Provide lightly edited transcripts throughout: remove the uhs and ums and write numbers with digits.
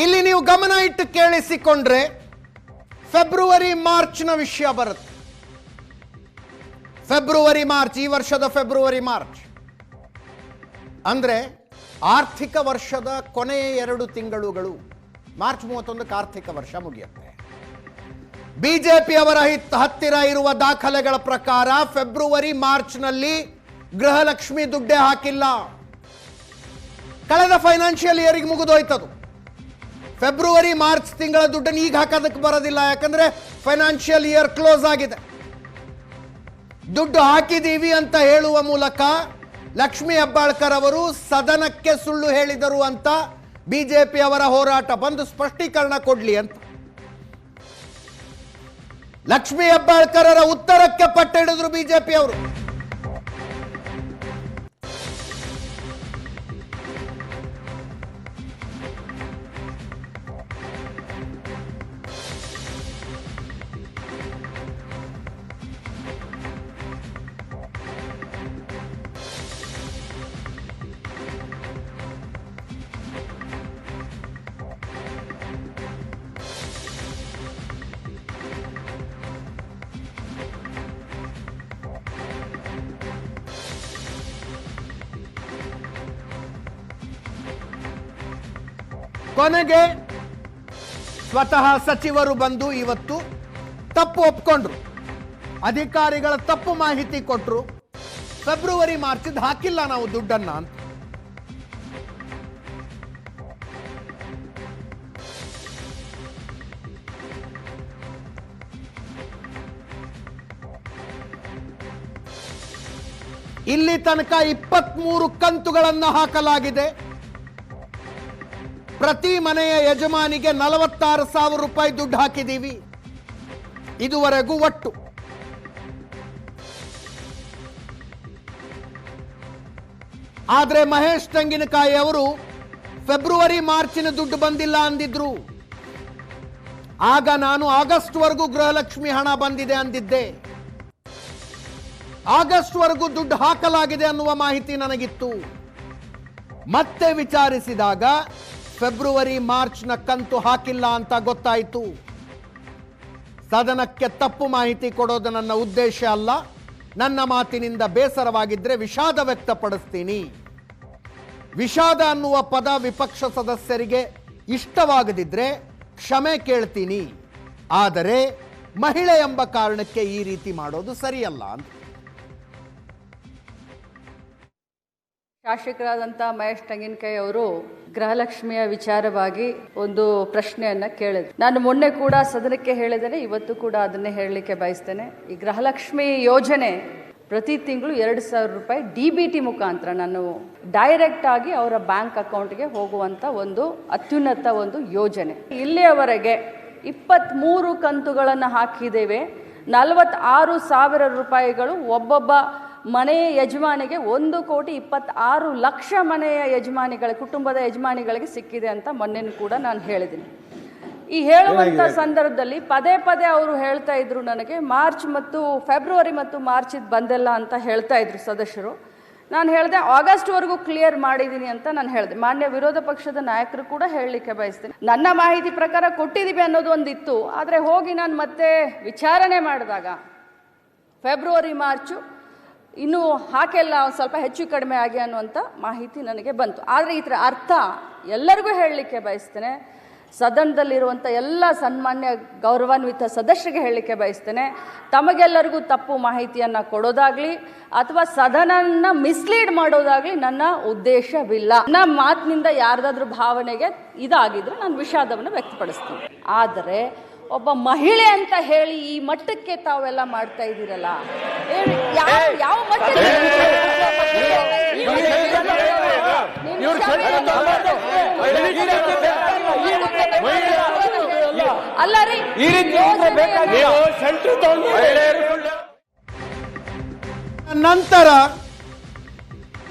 ಇಲ್ಲಿ ನೀವು ಗಮನ ಇಟ್ಟು ಕೇಳಿಸಿಕೊಂಡ್ರೆ ಫೆಬ್ರವರಿ ಮಾರ್ಚ್ನ ವಿಷಯ ಬರುತ್ತೆ. ಫೆಬ್ರವರಿ ಮಾರ್ಚ್, ಈ ವರ್ಷದ ಫೆಬ್ರವರಿ ಮಾರ್ಚ್ ಅಂದ್ರೆ ಆರ್ಥಿಕ ವರ್ಷದ ಕೊನೆಯ 2 ತಿಂಗಳುಗಳು. ಮಾರ್ಚ್ 31ಕ್ಕೆ ಆರ್ಥಿಕ ವರ್ಷ ಮುಗಿಯುತ್ತೆ. ಬಿಜೆಪಿ ಅವರ ಹತ್ತಿರ ಇರುವ ದಾಖಲೆಗಳ ಪ್ರಕಾರ ಫೆಬ್ರವರಿ ಮಾರ್ಚ್ನಲ್ಲಿ ಗೃಹಲಕ್ಷ್ಮಿ ದುಡ್ಡೇ ಹಾಕಿಲ್ಲ. ಕಳೆದ ಫೈನಾನ್ಷಿಯಲ್ ಇಯರ್ಗೆ ಮುಗಿದೋಯ್ತದು. ಫೆಬ್ರವರಿ ಮಾರ್ಚ್ ತಿಂಗಳ ದುಡ್ಡನ್ನು ಈಗ ಹಾಕೋದಕ್ಕೆ ಬರೋದಿಲ್ಲ, ಯಾಕಂದ್ರೆ ಫೈನಾನ್ಷಿಯಲ್ ಇಯರ್ ಕ್ಲೋಸ್ ಆಗಿದೆ. ದುಡ್ಡು ಹಾಕಿದೀವಿ ಅಂತ ಹೇಳುವ ಮೂಲಕ ಲಕ್ಷ್ಮೀ ಹೆಬ್ಬಾಳ್ಕರ್ ಅವರು ಸದನಕ್ಕೆ ಸುಳ್ಳು ಹೇಳಿದರು ಅಂತ ಬಿಜೆಪಿ ಅವರ ಹೋರಾಟ. ಬಂದು ಸ್ಪಷ್ಟೀಕರಣ ಕೊಡ್ಲಿ ಅಂತ ಲಕ್ಷ್ಮೀ ಹೆಬ್ಬಾಳ್ಕರರ ಉತ್ತರಕ್ಕೆ ಪಟ್ಟ ಹಿಡಿದ್ರು ಬಿಜೆಪಿ ಅವರು. ಕೊನೆಗೆ ಸ್ವತಃ ಸಚಿವರು ಬಂದು ಇವತ್ತು ತಪ್ಪು ಒಪ್ಕೊಂಡ್ರು, ಅಧಿಕಾರಿಗಳ ತಪ್ಪು ಮಾಹಿತಿ ಕೊಟ್ಟರು. ಫೆಬ್ರವರಿ ಮಾರ್ಚ್ ಹಾಕಿಲ್ಲ ನಾವು ದುಡ್ಡನ್ನ ಅಂತ. ಇಲ್ಲಿ ತನಕ 23 ಕಂತುಗಳನ್ನು ಹಾಕಲಾಗಿದೆ. ಪ್ರತಿ ಮನೆಯ ಯಜಮಾನಿಗೆ 46,000 ರೂಪಾಯಿ ದುಡ್ಡು ಹಾಕಿದ್ದೀವಿ ಇದುವರೆಗೂ ಒಟ್ಟು. ಆದ್ರೆ ಮಹೇಶ್ ತೆಂಗಿನಕಾಯಿ ಅವರು ಫೆಬ್ರವರಿ ಮಾರ್ಚಿನ ದುಡ್ಡು ಬಂದಿಲ್ಲ ಅಂದಿದ್ರು. ಆಗ ನಾನು ಆಗಸ್ಟ್ ವರೆಗೂ ಗೃಹಲಕ್ಷ್ಮಿ ಹಣ ಬಂದಿದೆ ಅಂದಿದ್ದೆ. ಆಗಸ್ಟ್ ವರೆಗೂ ದುಡ್ಡು ಹಾಕಲಾಗಿದೆ ಅನ್ನುವ ಮಾಹಿತಿ ನನಗಿತ್ತು. ಮತ್ತೆ ವಿಚಾರಿಸಿದಾಗ ಫೆಬ್ರವರಿ ಮಾರ್ಚ್ನ ಕಂತು ಹಾಕಿಲ್ಲ ಅಂತ ಗೊತ್ತಾಯಿತು. ಸದನಕ್ಕೆ ತಪ್ಪು ಮಾಹಿತಿ ಕೊಡೋದು ನನ್ನ ಉದ್ದೇಶ ಅಲ್ಲ. ನನ್ನ ಮಾತಿನಿಂದ ಬೇಸರವಾಗಿದ್ದರೆ ವಿಷಾದ ವ್ಯಕ್ತಪಡಿಸ್ತೀನಿ. ವಿಷಾದ ಅನ್ನುವ ಪದ ವಿಪಕ್ಷ ಸದಸ್ಯರಿಗೆ ಇಷ್ಟವಾಗದಿದ್ರೆ ಕ್ಷಮೆ ಕೇಳ್ತೀನಿ. ಆದರೆ ಮಹಿಳೆ ಎಂಬ ಕಾರಣಕ್ಕೆ ಈ ರೀತಿ ಮಾಡೋದು ಸರಿಯಲ್ಲ ಅಂತ ಶಾಸಕರಾದಂಥ ಮಹೇಶ್ ತೆಂಗಿನಕಾಯಿ ಅವರು ಗೃಹಲಕ್ಷ್ಮಿಯ ವಿಚಾರವಾಗಿ ಒಂದು ಪ್ರಶ್ನೆಯನ್ನ ಕೇಳಿದ್ರು. ನಾನು ಮೊನ್ನೆ ಕೂಡ ಸದನಕ್ಕೆ ಹೇಳಿದ್ದೇನೆ, ಇವತ್ತು ಕೂಡ ಅದನ್ನೇ ಹೇಳಲಿಕ್ಕೆ ಬಯಸ್ತೇನೆ. ಈ ಗೃಹಲಕ್ಷ್ಮಿ ಯೋಜನೆ ಪ್ರತಿ ತಿಂಗಳು 2,000 ರೂಪಾಯಿ DBT ಮುಖಾಂತರ ನಾನು ಡೈರೆಕ್ಟ್ ಆಗಿ ಅವರ ಬ್ಯಾಂಕ್ ಅಕೌಂಟ್ಗೆ ಹೋಗುವಂತ ಒಂದು ಅತ್ಯುನ್ನತ ಒಂದು ಯೋಜನೆ. ಇಲ್ಲಿಯವರೆಗೆ 23 ಕಂತುಗಳನ್ನು ಹಾಕಿದ್ದೇವೆ. 46,000 ರೂಪಾಯಿಗಳು ಒಬ್ಬೊಬ್ಬ ಮನೆಯ ಯಜಮಾನಿಗೆ 1,26,00,000 ಮನೆಯ ಯಜಮಾನಿಗಳ ಕುಟುಂಬದ ಯಜಮಾನಿಗಳಿಗೆ ಸಿಕ್ಕಿದೆ ಅಂತ ಮೊನ್ನೆ ಕೂಡ ನಾನು ಹೇಳಿದ್ದೀನಿ. ಈ ಹೇಳುವಂತ ಸಂದರ್ಭದಲ್ಲಿ ಪದೇ ಪದೇ ಅವರು ಹೇಳ್ತಾ ಇದ್ರು, ನನಗೆ ಮಾರ್ಚ್ ಮತ್ತು ಫೆಬ್ರವರಿ ಮತ್ತು ಮಾರ್ಚ್ ಇದು ಬಂದಿಲ್ಲ ಅಂತ ಹೇಳ್ತಾ ಇದ್ರು ಸದಸ್ಯರು. ನಾನು ಹೇಳಿದೆ ಆಗಸ್ಟ್ ವರೆಗೂ ಕ್ಲಿಯರ್ ಮಾಡಿದ್ದೀನಿ ಅಂತ ನಾನು ಹೇಳಿದೆ. ಮಾನ್ಯ ವಿರೋಧ ಪಕ್ಷದ ನಾಯಕರು ಕೂಡ ಹೇಳಲಿಕ್ಕೆ ಬಯಸ್ತೇನೆ, ನನ್ನ ಮಾಹಿತಿ ಪ್ರಕಾರ ಕೊಟ್ಟಿದ್ದೀವಿ ಅನ್ನೋದು ಒಂದಿತ್ತು. ಆದರೆ ಹೋಗಿ ನಾನು ಮತ್ತೆ ವಿಚಾರಣೆ ಮಾಡಿದಾಗ ಫೆಬ್ರವರಿ ಮಾರ್ಚು ಇನ್ನೂ ಹಾಕೆಲ್ಲ ಸ್ವಲ್ಪ ಹೆಚ್ಚು ಕಡಿಮೆ ಆಗಿ ಅನ್ನುವಂಥ ಮಾಹಿತಿ ನನಗೆ ಬಂತು. ಆದರೆ ಇದರ ಅರ್ಥ ಎಲ್ಲರಿಗೂ ಹೇಳಲಿಕ್ಕೆ ಬಯಸ್ತೇನೆ, ಸದನದಲ್ಲಿರುವಂಥ ಎಲ್ಲ ಸನ್ಮಾನ್ಯ ಗೌರವಾನ್ವಿತ ಸದಸ್ಯರಿಗೆ ಹೇಳಲಿಕ್ಕೆ ಬಯಸ್ತೇನೆ, ತಮಗೆಲ್ಲರಿಗೂ ತಪ್ಪು ಮಾಹಿತಿಯನ್ನು ಕೊಡೋದಾಗಲಿ ಅಥವಾ ಸದನನ ಮಿಸ್ಲೀಡ್ ಮಾಡೋದಾಗಲಿ ನನ್ನ ಉದ್ದೇಶವಿಲ್ಲ. ನನ್ನ ಮಾತಿನಿಂದ ಯಾರ್ದಾದ್ರೂ ಭಾವನೆಗೆ ಇದಾಗಿದ್ರೆ ನಾನು ವಿಷಾದವನ್ನು ವ್ಯಕ್ತಪಡಿಸ್ತೀನಿ. ಆದರೆ ಒಬ್ಬ ಮಹಿಳೆ ಅಂತ ಹೇಳಿ ಈ ಮಟ್ಟಕ್ಕೆ ತಾವೆಲ್ಲ ಮಾಡ್ತಾ ಇದ್ದೀರಲ್ಲ, ಯಾವ ಮಟ್ಟಕ್ಕೆ? ಅಲ್ಲ ರೀ, ನಂತರ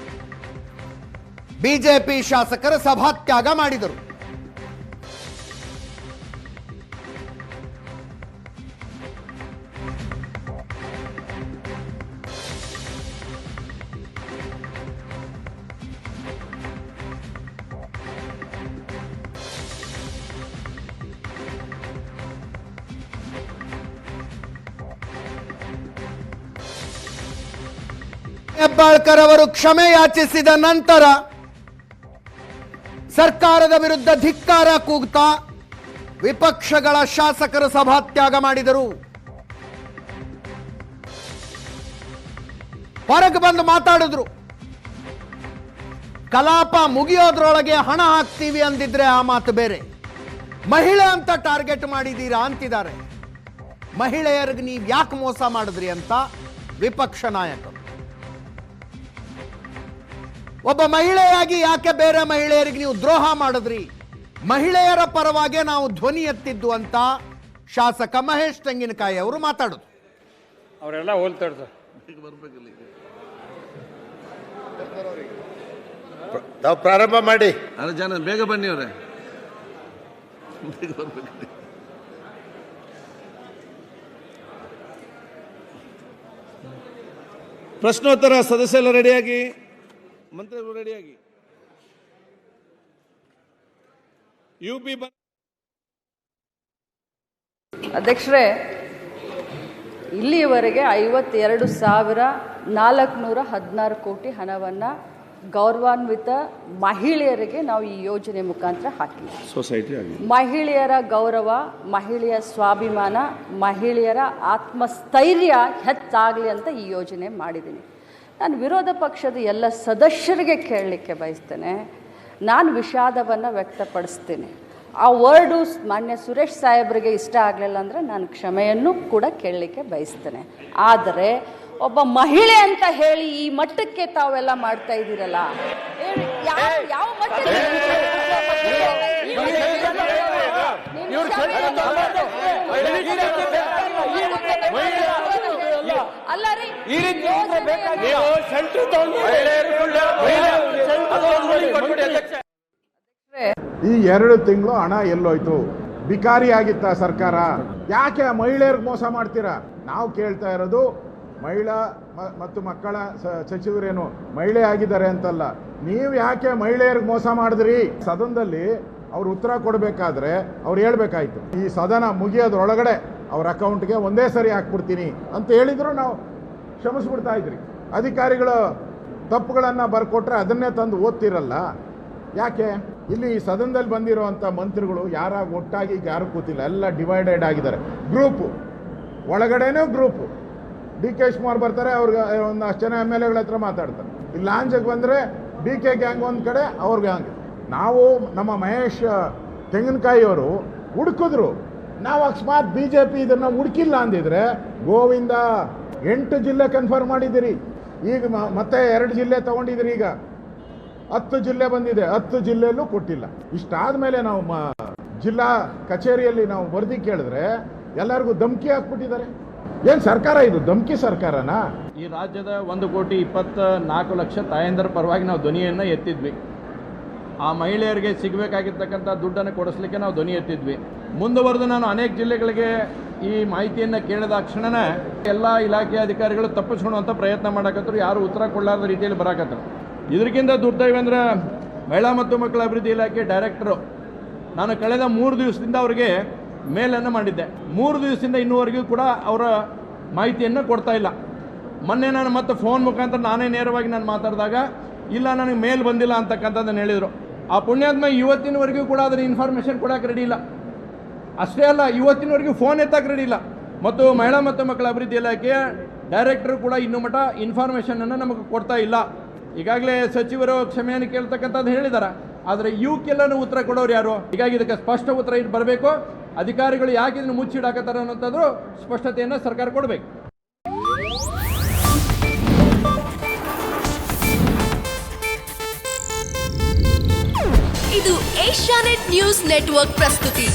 ಬಿಜೆಪಿ ಶಾಸಕರು ಸಭಾತ್ಯಾಗ ಮಾಡಿದರು. ಹೆಬ್ಬಾಳ್ಕರ್ ಅವರು ಕ್ಷಮೆ ಯಾಚಿಸಿದ ನಂತರ ಸರ್ಕಾರದ ವಿರುದ್ಧ ಧಿಕ್ಕಾರ ಕೂಗ್ತಾ ವಿಪಕ್ಷಗಳ ಶಾಸಕರು ಸಭಾತ್ಯಾಗ ಮಾಡಿದರು. ಹೊರಗೆ ಬಂದು ಮಾತಾಡಿದ್ರು. ಕಲಾಪ ಮುಗಿಯೋದ್ರೊಳಗೆ ಹಣ ಹಾಕ್ತೀವಿ ಅಂದಿದ್ರೆ ಆ ಮಾತು ಬೇರೆ. ಮಹಿಳೆ ಅಂತ ಟಾರ್ಗೆಟ್ ಮಾಡಿದ್ದೀರಾ ಅಂತಿದ್ದಾರೆ. ಮಹಿಳೆಯರಿಗೆ ನೀವು ಯಾಕೆ ಮೋಸ ಮಾಡಿದ್ರಿ ಅಂತ ವಿಪಕ್ಷ ನಾಯಕರು. ಒಬ್ಬ ಮಹಿಳೆಯಾಗಿ ಯಾಕೆ ಬೇರೆ ಮಹಿಳೆಯರಿಗೆ ನೀವು ದ್ರೋಹ ಮಾಡಿದ್ರಿ? ಮಹಿಳೆಯರ ಪರವಾಗಿ ನಾವು ಧ್ವನಿ ಎತ್ತಿದ್ದು ಅಂತ ಶಾಸಕ ಮಹೇಶ್ ತೆಂಗಿನಕಾಯಿ ಅವರು ಮಾತಾಡೋದು. ಅವರೆಲ್ಲ ಹೋಲ್ತಾರೆ ಸರ್. ತಾವು ಪ್ರಾರಂಭ ಮಾಡಿ. ಅಲ್ಲ ಜನ ಬೇಗ ಬನ್ನಿ ಅವರೇ. ಪ್ರಶ್ನೋತ್ತರ ಸದಸ್ಯರೆಲ್ಲ ರೆಡಿಯಾಗಿ, ಮಂತ್ರಿಗಳು ರೆಡಿಯಾಗಿ. ಯುಪಿ ಅಧ್ಯಕ್ಷರೇ, ಇಲ್ಲಿಯವರೆಗೆ 52,416 ಕೋಟಿ ಹಣವನ್ನು ಗೌರವಾನ್ವಿತ ಮಹಿಳೆಯರಿಗೆ ನಾವು ಈ ಯೋಜನೆ ಮುಖಾಂತರ ಹಾಕಿದ್ದೀವಿ. ಸೊಸೈಟಿ ಮಹಿಳೆಯರ ಗೌರವ, ಮಹಿಳೆಯ ಸ್ವಾಭಿಮಾನ, ಮಹಿಳೆಯರ ಆತ್ಮಸ್ಥೈರ್ಯ ಹೆಚ್ಚಾಗಲಿ ಅಂತ ಈ ಯೋಜನೆ ಮಾಡಿದ್ದೀನಿ. ನಾನು ವಿರೋಧ ಪಕ್ಷದ ಎಲ್ಲ ಸದಸ್ಯರಿಗೆ ಕೇಳಲಿಕ್ಕೆ ಬಯಸ್ತೇನೆ. ನಾನು ವಿಷಾದವನ್ನು ವ್ಯಕ್ತಪಡಿಸ್ತೀನಿ. ಆ ವರ್ಡು ಮಾನ್ಯ ಸುರೇಶ್ ಸಾಹೇಬರಿಗೆ ಇಷ್ಟ ಆಗಲಿಲ್ಲ ಅಂದರೆ ನಾನು ಕ್ಷಮೆಯನ್ನು ಕೂಡ ಕೇಳಲಿಕ್ಕೆ ಬಯಸ್ತೇನೆ. ಆದರೆ ಒಬ್ಬ ಮಹಿಳೆ ಅಂತ ಹೇಳಿ ಈ ಮಟ್ಟಕ್ಕೆ ತಾವೆಲ್ಲ ಮಾಡ್ತಾ ಇದ್ದೀರಲ್ಲ, ಯಾವ ಮಟ್ಟಕ್ಕೆ? ಅಲ್ಲ ರೀ, ಈ 2 ತಿಂಗಳು ಹಣ ಎಲ್ಲೋಯ್ತು? ಬಿಕಾರಿ ಆಗಿತ್ತ ಸರ್ಕಾರ? ಯಾಕೆ ಮಹಿಳೆಯರಿಗೆ ಮೋಸ ಮಾಡ್ತೀರಾ? ನಾವು ಕೇಳ್ತಾ ಇರೋದು ಮಹಿಳಾ ಮತ್ತು ಮಕ್ಕಳ ಸಚಿವರೇನು ಮಹಿಳೆ ಆಗಿದ್ದಾರೆ ಅಂತಲ್ಲ, ನೀವು ಯಾಕೆ ಮಹಿಳೆಯರಿಗೆ ಮೋಸ ಮಾಡಿದ್ರಿ? ಸದನದಲ್ಲಿ ಅವ್ರು ಉತ್ತರ ಕೊಡಬೇಕಾದ್ರೆ ಅವ್ರು ಹೇಳ್ಬೇಕಾಯ್ತು, ಈ ಸದನ ಮುಗಿಯೋದ್ರೊಳಗಡೆ ಅವ್ರ ಅಕೌಂಟ್ಗೆ ಒಂದೇ ಸರಿ ಹಾಕ್ಬಿಡ್ತೀನಿ ಅಂತ ಹೇಳಿದ್ರು ನಾವು ಕ್ಷಮಿಸ್ಬಿಡ್ತಾ ಇದ್ರಿ. ಅಧಿಕಾರಿಗಳು ತಪ್ಪುಗಳನ್ನು ಬರ್ಕೊಟ್ರೆ ಅದನ್ನೇ ತಂದು ಓದ್ತಿರಲ್ಲ. ಯಾಕೆ? ಇಲ್ಲಿ ಸದನದಲ್ಲಿ ಬಂದಿರೋವಂಥ ಮಂತ್ರಿಗಳು ಯಾರಾಗ ಒಟ್ಟಾಗಿ ಯಾರು ಕೂತಿಲ್ಲ, ಎಲ್ಲ ಡಿವೈಡೆಡ್ ಆಗಿದ್ದಾರೆ. ಗ್ರೂಪು ಒಳಗಡೆನೂ ಗ್ರೂಪು. DK ಶಿವಕುಮಾರ್ ಬರ್ತಾರೆ, ಅವ್ರಿಗೆ ಒಂದು ಅಷ್ಟು ಜನ MLA ಹತ್ರ ಮಾತಾಡ್ತಾರೆ. ಇಲ್ಲಿ ಲಾಂಜಕ್ಕೆ ಬಂದರೆ DK ಗ್ಯಾಂಗ್ ಒಂದು ಕಡೆ, ಅವ್ರ ಗ್ಯಾಂಗ್. ನಾವು ನಮ್ಮ ಮಹೇಶ್ ತೆಂಗಿನಕಾಯಿ ಅವರು ಹುಡುಕಿದ್ರು. ನಾವು ಅಕಸ್ಮಾತ್ BJP ಇದನ್ನು ಹುಡುಕಿಲ್ಲ ಅಂದಿದ್ರೆ ಗೋವಿಂದ 8 ಜಿಲ್ಲೆ ಕನ್ಫರ್ಮ್ ಮಾಡಿದ್ದೀರಿ. ಈಗ ಮತ್ತೆ 2 ಜಿಲ್ಲೆ ತಗೊಂಡಿದ್ದೀರಿ. ಈಗ 10 ಜಿಲ್ಲೆ ಬಂದಿದೆ, 10 ಜಿಲ್ಲೆಯಲ್ಲೂ ಕೊಟ್ಟಿಲ್ಲ. ಇಷ್ಟಾದ ಮೇಲೆ ನಾವು ಜಿಲ್ಲಾ ಕಚೇರಿಯಲ್ಲಿ ನಾವು ವರದಿ ಕೇಳಿದ್ರೆ ಎಲ್ಲರಿಗೂ ಧಮಕಿ ಹಾಕ್ಬಿಟ್ಟಿದ್ದಾರೆ. ಏನು ಸರ್ಕಾರ ಇದು? ಧಮಕಿ ಸರ್ಕಾರನಾ? ಈ ರಾಜ್ಯದ 1,24,00,000 ತಾಯಂದರ ಪರವಾಗಿ ನಾವು ಧ್ವನಿಯನ್ನು ಎತ್ತಿದ್ವಿ. ಆ ಮಹಿಳೆಯರಿಗೆ ಸಿಗಬೇಕಾಗಿರ್ತಕ್ಕಂಥ ದುಡ್ಡನ್ನು ಕೊಡಿಸ್ಲಿಕ್ಕೆ ನಾವು ಧ್ವನಿ ಎತ್ತಿದ್ವಿ. ಮುಂದುವರೆದು ನಾನು ಅನೇಕ ಜಿಲ್ಲೆಗಳಿಗೆ ಈ ಮಾಹಿತಿಯನ್ನು ಕೇಳಿದ ಕ್ಷಣನೇ ಎಲ್ಲ ಇಲಾಖೆಯ ಅಧಿಕಾರಿಗಳು ತಪ್ಪಿಸ್ಕೊಳ್ಳುವಂಥ ಪ್ರಯತ್ನ ಮಾಡಕತ್ತರು. ಯಾರು ಉತ್ತರ ಕೊಡಲಾರದ ರೀತಿಯಲ್ಲಿ ಬರಾಕತ್ತರು. ಇದಕ್ಕಿಂತ ದುರ್ದೈವ ಅಂದರೆ ಮಹಿಳಾ ಮತ್ತು ಮಕ್ಕಳ ಅಭಿವೃದ್ಧಿ ಇಲಾಖೆ ಡೈರೆಕ್ಟರು, ನಾನು ಕಳೆದ 3 ದಿವಸದಿಂದ ಅವರಿಗೆ ಮೇಲನ್ನು ಮಾಡಿದ್ದೆ. 3 ದಿವಸದಿಂದ ಇನ್ನೂವರೆಗೂ ಕೂಡ ಅವರ ಮಾಹಿತಿಯನ್ನು ಕೊಡ್ತಾ ಇಲ್ಲ. ಮೊನ್ನೆ ನಾನು ಮತ್ತೆ ಫೋನ್ ಮುಖಾಂತರ ನಾನೇ ನೇರವಾಗಿ ನಾನು ಮಾತಾಡಿದಾಗ ಇಲ್ಲ ನನಗೆ ಮೇಲ್ ಬಂದಿಲ್ಲ ಅಂತಕ್ಕಂಥದ್ದನ್ನು ಹೇಳಿದರು. ಆ ಪುಣ್ಯಾತ್ಮ ಇವತ್ತಿನವರೆಗೂ ಕೂಡ ಅದರ ಇನ್ಫಾರ್ಮೇಷನ್ ಕೊಡೋಕೆ ರೆಡಿ ಇಲ್ಲ. ಅಷ್ಟೇ ಅಲ್ಲ, ಇವತ್ತಿನವರೆಗೂ ಫೋನ್ ಎತ್ತಕ್ಕೆ ರೆಡಿ ಇಲ್ಲ. ಮತ್ತು ಮಹಿಳಾ ಮತ್ತು ಮಕ್ಕಳ ಅಭಿವೃದ್ಧಿ ಇಲಾಖೆಯ ಡೈರೆಕ್ಟರು ಕೂಡ ಇನ್ನೂ ಮಟ್ಟ ಇನ್ಫಾರ್ಮೇಷನನ್ನು ನಮಗೆ ಕೊಡ್ತಾ ಇಲ್ಲ. ಈಗಾಗಲೇ ಸಚಿವರು ಕ್ಷಮೆಯನ್ನು ಕೇಳ್ತಕ್ಕಂಥದ್ದು ಹೇಳಿದ್ದಾರೆ, ಆದರೆ ಇವಕ್ಕೆಲ್ಲನೂ ಉತ್ತರ ಕೊಡೋರು ಯಾರು? ಹೀಗಾಗಿ ಇದಕ್ಕೆ ಸ್ಪಷ್ಟ ಉತ್ತರ ಇದು ಬರಬೇಕು. ಅಧಿಕಾರಿಗಳು ಯಾಕೆ ಇದನ್ನು ಮುಚ್ಚಿಡಾಕತ್ತಾರೆ ಅನ್ನೋಂಥದ್ದು ಸ್ಪಷ್ಟತೆಯನ್ನು ಸರ್ಕಾರ ಕೊಡಬೇಕು. ಇದು ಏಷ್ಯಾನೆಟ್ ನ್ಯೂಸ್ ನೆಟ್ವರ್ಕ್ ಪ್ರಸ್ತುತಿ.